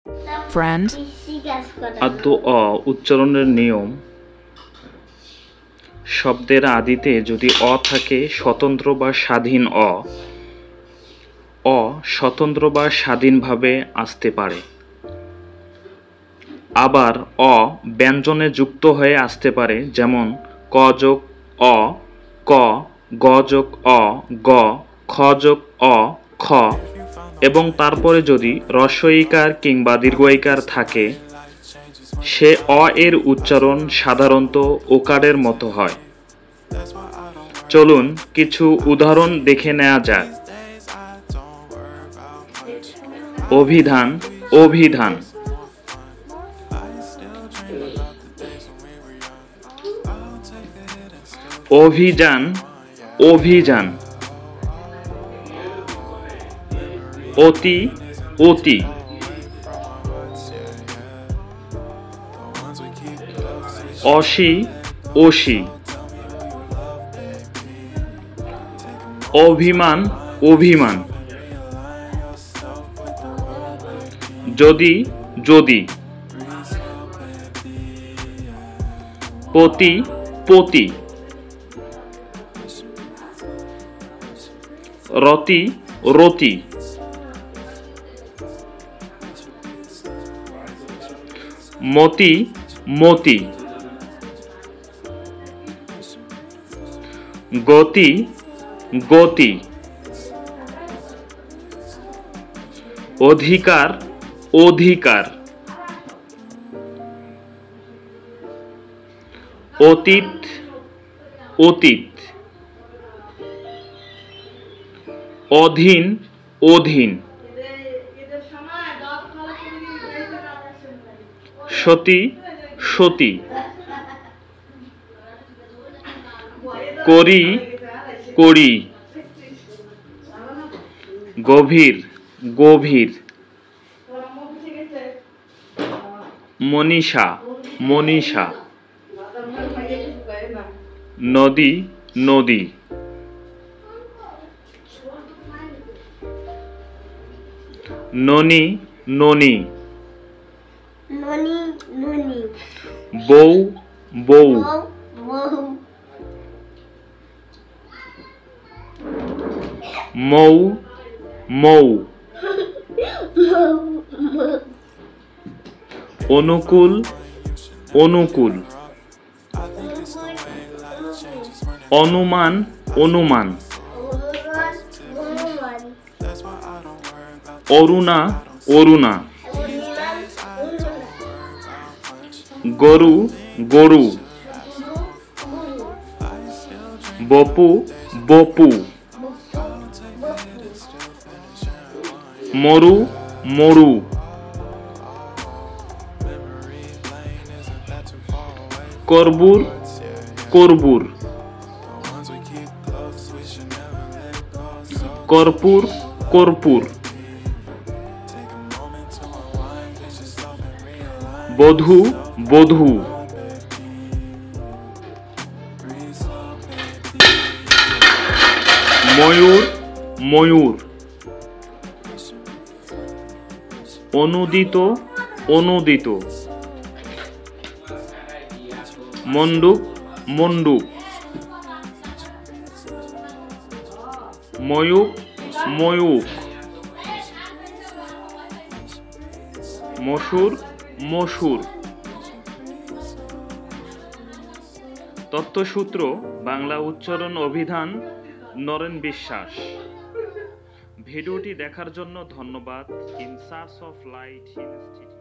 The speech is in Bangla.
friend, আদ্য অ উচ্চারণের নিয়ম। শব্দের আদিতে যদি অ থাকে স্বতন্ত্র বা স্বাধীন অ স্বতন্ত্র বা স্বাধীনভাবে আসতে পারে। আবার অ ব্যঞ্জনে যুক্ত হয়ে আসতে পারে, যেমন ক যোগ অ ক, গ যোগ অ গ, খ যোগ অ খ, এবং তারপরে যদি হ্রস্ব ইকার কিংবা দীর্ঘ ইকার থাকে সে অ এর উচ্চারণ সাধারণত ওকারের মতো হয়। চলুন কিছু উদাহরণ দেখে নেওয়া যাক। অভিধান, অভিধান। অভিযান, অভিযান। অতি, অতি। অসি, অসি। অভিমান, অভিমান। যদি, যদি। পতি, পতি। রতি, রতি। মতি, মতি। গতি, গতি। অধিকার, অধিকার। অতীত, অতীত। অধীন, অধীন। সতী, সতী। করি, করি। গভীর, গভীর। মনীষা, মনীষা। নদী, নদী। ননি, ননি। বউ, বউ। মৌ, মৌ। অনুকূল, অনুকূল। অনুমান, অনুমান। অরুণা, অরুণা। গরু, গরু। বপু, বপু। মরু, মরু। করবুর, করবুর। কর্পূর, কর্পূর। বধূ, বধূ। ময়ূর, ময়ূর। অনুদিত, অনুদিত। মণ্ডূক, মণ্ডূক। ময়ূক, ময়ূক। মসুর, মসুর। তথ্যসূত্র বাংলা উচ্চারণ অভিধান, নরেন বিশ্বাস। ভিডিওটি দেখার জন্য ধন্যবাদ। In search of light institute.